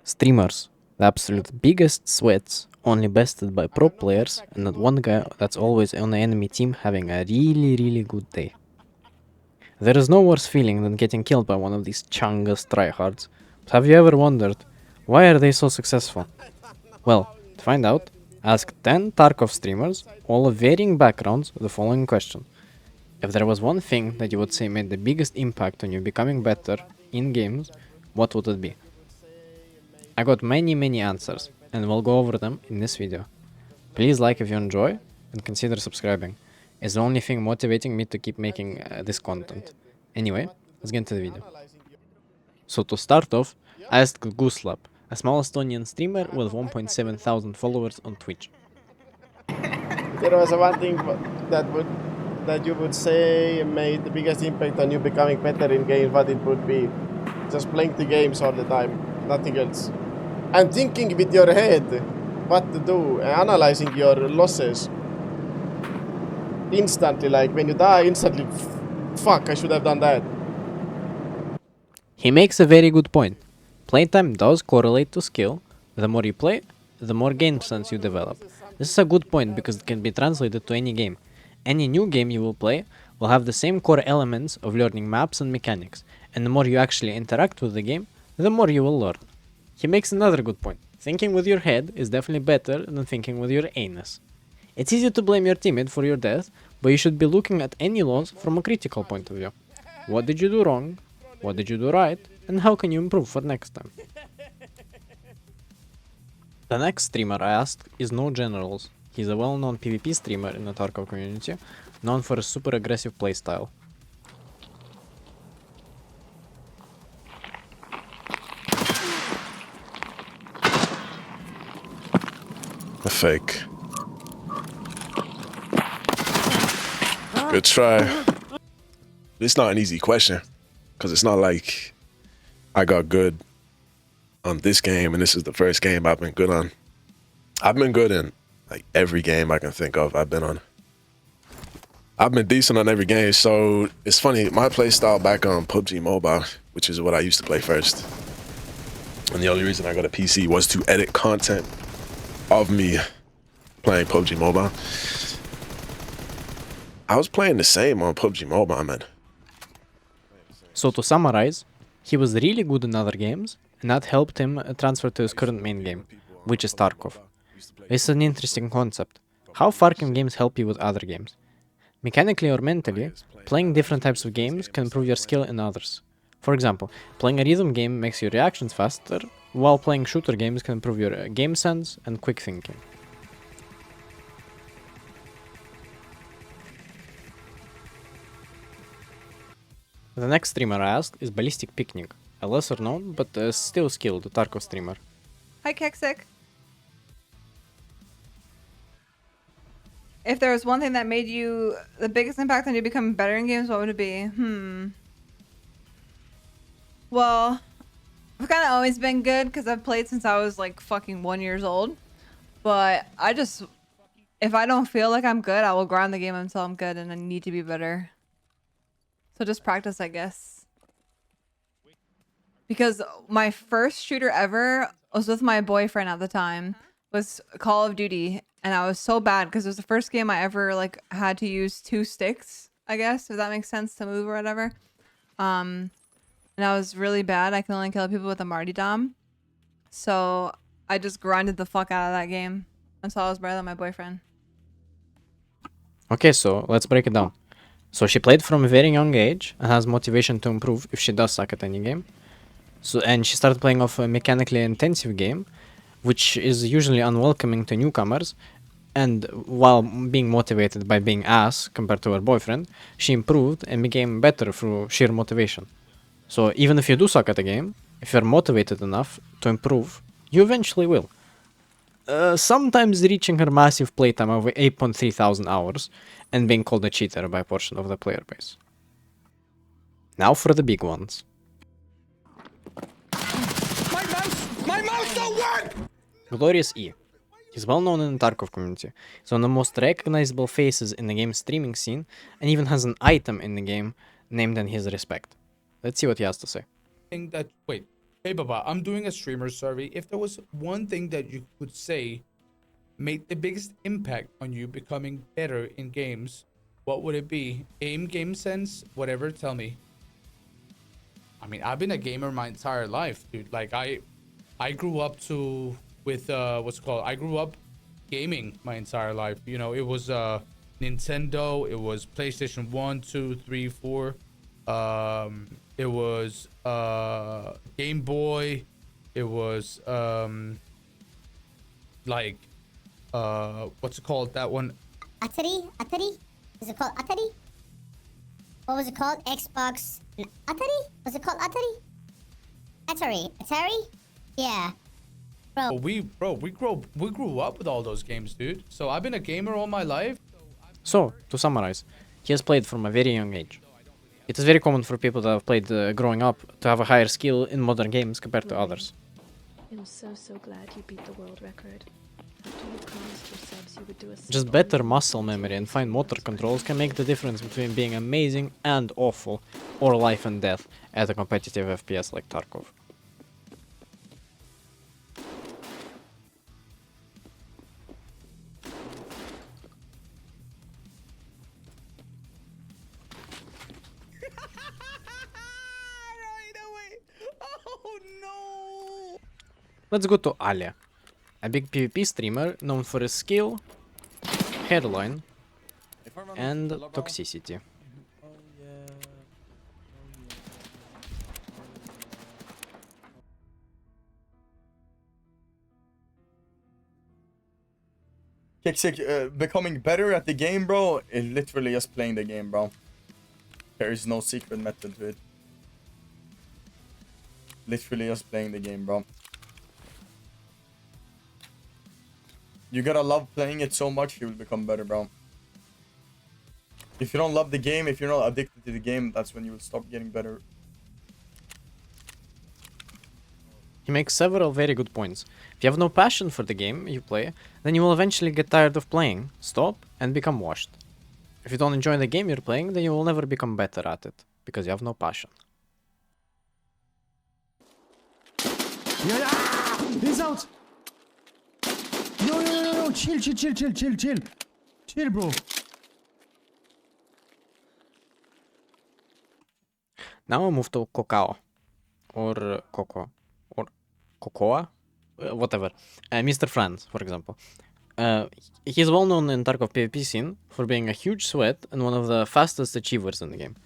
Streamers, the absolute biggest sweats, only bested by pro players and not one guy that's always on the enemy team having a really good day. There is no worse feeling than getting killed by one of these chungus tryhards, but have you ever wondered, why are they so successful? Well, to find out, ask 10 Tarkov streamers, all of varying backgrounds, the following question. If there was one thing that you would say made the biggest impact on you becoming better in games, what would it be? I got many answers, and we'll go over them in this video. Please like if you enjoy, and consider subscribing. It's the only thing motivating me to keep making this content. Anyway, let's get into the video. So to start off, I asked Gooselap, a small Estonian streamer with 1.7 thousand followers on Twitch. There was one thing that you would say made the biggest impact on you becoming better in games, what it would be. Just playing the games all the time, nothing else. And thinking with your head what to do, and analyzing your losses instantly, like when you die instantly, fuck, I should have done that. He makes a very good point. Playtime does correlate to skill. The more you play, the more game sense you develop. This is a good point because it can be translated to any game. Any new game you will play will have the same core elements of learning maps and mechanics, and the more you actually interact with the game, the more you will learn. He makes another good point. Thinking with your head is definitely better than thinking with your anus. It's easy to blame your teammate for your death, but you should be looking at any loss from a critical point of view. What did you do wrong? What did you do right? And how can you improve for next time? The next streamer I asked is No Generals. He's a well-known PvP streamer in the Tarkov community, known for a super aggressive playstyle. A fake. Good try. It's not an easy question, because it's not like I got good on this game and this is the first game I've been good on. I've been good in like every game I can think of I've been on. I've been decent on every game, so it's funny, my play style back on PUBG Mobile, which is what I used to play first, and the only reason I got a PC was to edit content of me playing PUBG Mobile. I was playing the same on PUBG Mobile, man. So to summarize, he was really good in other games, and that helped him transfer to his current main game, which is Tarkov. This is an interesting concept. How far can games help you with other games? Mechanically or mentally, playing different types of games can improve your skill in others. For example, playing a rhythm game makes your reactions faster, while playing shooter games can improve your game sense and quick thinking. The next streamer I asked is Ballistic Picnic, a lesser known but still skilled Tarkov streamer. Hi, Keksik. If there was one thing that made you the biggest impact on you becoming better in games, what would it be? Well, I've kind of always been good because I've played since I was like fucking 1 year old. But if I don't feel like I'm good, I will grind the game until I'm good and I need to be better. So just practice, I guess. Because my first shooter ever was with my boyfriend at the time, was Call of Duty, and I was so bad because it was the first game I ever like had to use 2 sticks, I guess, if that makes sense, to move or whatever. And I was really bad. I can only kill people with a Marty Dom. So I just grinded the fuck out of that game until I was better than my boyfriend. Okay, so let's break it down. So she played from a very young age and has motivation to improve if she does suck at any game. And she started playing off a mechanically intensive game, which is usually unwelcoming to newcomers. And while being motivated by being ass compared to her boyfriend, she improved and became better through sheer motivation. So even if you do suck at a game, if you're motivated enough to improve, you eventually will. Sometimes reaching her massive playtime of 8.3 thousand hours and being called a cheater by a portion of the player base. Now for the big ones. My mouse don't work! Glorious E. He's well known in the Tarkov community. He's one of the most recognizable faces in the game streaming scene and even has an item in the game named in his respect. Let's see what he has to say. That, wait, Hey, Baba, I'm doing a streamer survey. If there was one thing that you could say made the biggest impact on you becoming better in games, what would it be? Aim, game sense, whatever, tell me. I mean, I've been a gamer my entire life, dude. Like, I grew up with what's it called? I grew up gaming my entire life. You know, it was Nintendo, it was PlayStation 1, 2, 3, 4. It was Game Boy. It was like what's it called? That one. Atari? Atari? Is it called Atari? What was it called? Xbox Atari? Was it called Atari? Atari? Atari? Yeah. Bro, we grew up with all those games, dude. So I've been a gamer all my life. So, to summarize, he has played from a very young age. It is very common for people that have played growing up to have a higher skill in modern games compared to others. I'm so glad you beat the world record. After you promised your subs you would do a Just simple better muscle memory and fine motor controls can make the difference between being amazing and awful, or life and death at a competitive FPS like Tarkov. Right away. Oh no. Let's go to Alia, a big PvP streamer known for his skill, hairline, and toxicity. Becoming better at the game, bro, is literally just playing the game, bro. There is no secret method to it. Literally just playing the game, bro. You gotta love playing it so much, you will become better, bro. If you don't love the game, if you're not addicted to the game, that's when you will stop getting better. He makes several very good points. If you have no passion for the game you play, then you will eventually get tired of playing, stop, and become washed. If you don't enjoy the game you're playing, then you will never become better at it, because you have no passion. Yeah, he's out. Yo, chill. Chill, bro. Now I move to Cocao, or Coco, or Cocoa, whatever. Mr. Franz, for example. He's well known in Tarkov PvP scene for being a huge sweat and one of the fastest achievers in the game.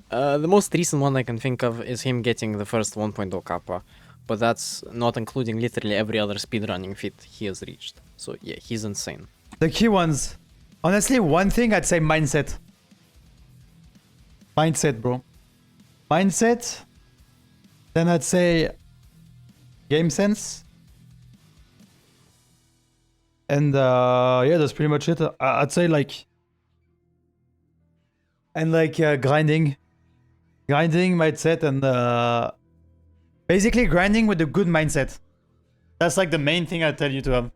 The most recent one I can think of is him getting the first 1.0 kappa, but that's not including literally every other speedrunning feat he has reached. So yeah, he's insane. The key ones. Honestly, one thing I'd say mindset. Mindset, bro. Mindset. Then I'd say game sense. And yeah, that's pretty much it. I'd say like... And like grinding. Grinding mindset and basically grinding with a good mindset. That's like the main thing I tell you to have.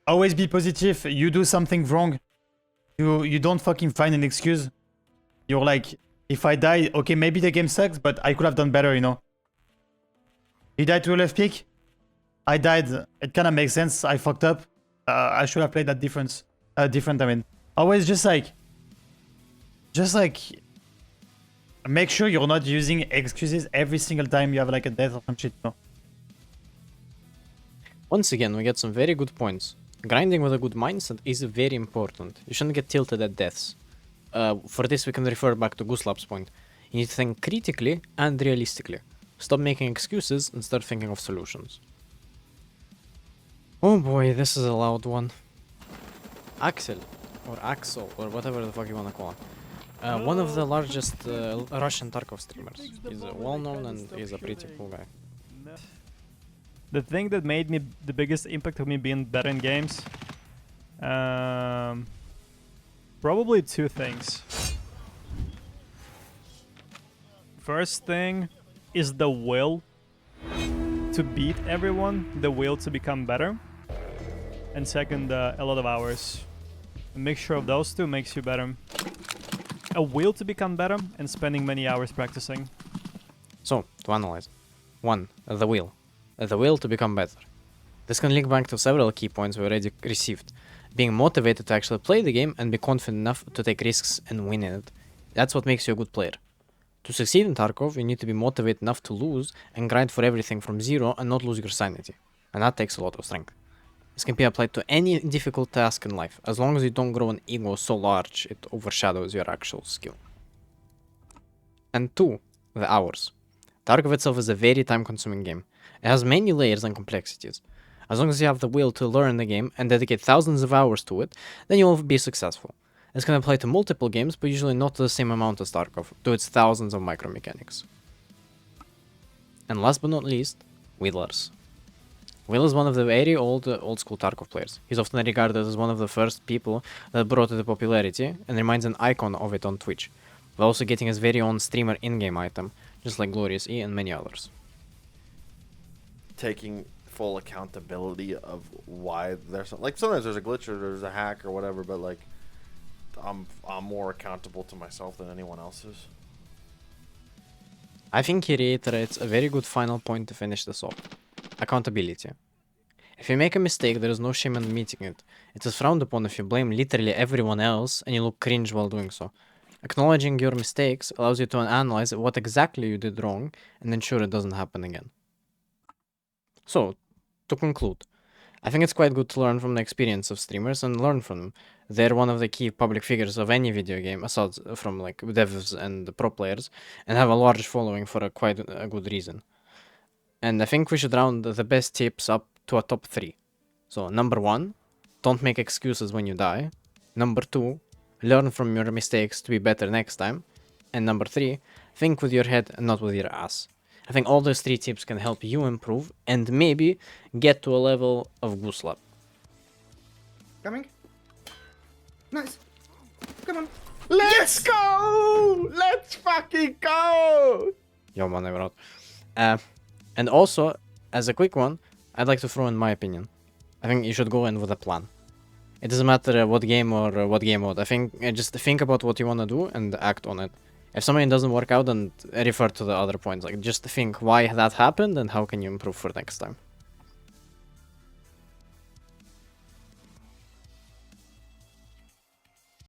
Always be positive. You do something wrong, you don't fucking find an excuse. You're like, if I die, okay, maybe the game sucks, but I could have done better, you know. You died to a left pick. I died. It kind of makes sense. I fucked up. I should have played that different. I mean, always just like make sure you're not using excuses every single time you have like a death or some shit, you know. Once again, we get some very good points. Grinding with a good mindset is very important. You shouldn't get tilted at deaths. For this, we can refer back to Gooselap's point. You need to think critically and realistically. Stop making excuses and start thinking of solutions. Oh boy, this is a loud one. Axel, or whatever the fuck you wanna call him. One of the largest Russian Tarkov streamers. He's well known and he's a pretty cool guy. The thing that made me the biggest impact of me being better in games, probably two things. First thing is the will to beat everyone, the will to become better. And second, a lot of hours. A mixture of those two makes you better. A will to become better and spending many hours practicing. So, to analyze. 1. The will. The will to become better. This can link back to several key points we already received. Being motivated to actually play the game and be confident enough to take risks and win in it. That's what makes you a good player. To succeed in Tarkov, you need to be motivated enough to lose and grind for everything from zero and not lose your sanity. And that takes a lot of strength. This can be applied to any difficult task in life, as long as you don't grow an ego so large it overshadows your actual skill. And 2. The hours. Tarkov itself is a very time-consuming game. It has many layers and complexities. As long as you have the will to learn the game and dedicate thousands of hours to it, then you will be successful. This can apply to multiple games, but usually not to the same amount as Tarkov, to its thousands of micromechanics. And last but not least, Wheelers. Will is one of the very old school Tarkov players. He's often regarded as one of the first people that brought it to popularity, and remains an icon of it on Twitch, while also getting his very own streamer in-game item, just like Glorious E and many others. Taking full accountability of why there's like sometimes there's a glitch or there's a hack or whatever, but like I'm more accountable to myself than anyone else is. I think he reiterates a very good final point to finish this off. Accountability. If you make a mistake, there is no shame in admitting it. It is frowned upon if you blame literally everyone else and you look cringe while doing so. Acknowledging your mistakes allows you to analyze what exactly you did wrong and ensure it doesn't happen again. So, to conclude, I think it's quite good to learn from the experience of streamers and learn from them. They're one of the key public figures of any video game, aside from like devs and pro players, and have a large following for quite a good reason. And I think we should round the best tips up to a top 3. So, number 1, don't make excuses when you die. Number 2, learn from your mistakes to be better next time. And number 3, think with your head and not with your ass. I think all those 3 tips can help you improve and maybe get to a level of Goose Lab. Coming. Nice. Come on. Let's go! Let's fucking go! Yo, man, I wrote. And also, as a quick one, I'd like to throw in my opinion. I think you should go in with a plan. It doesn't matter what game or what game mode. I think just think about what you want to do and act on it. If something doesn't work out, then refer to the other points. Like, just think why that happened and how can you improve for next time.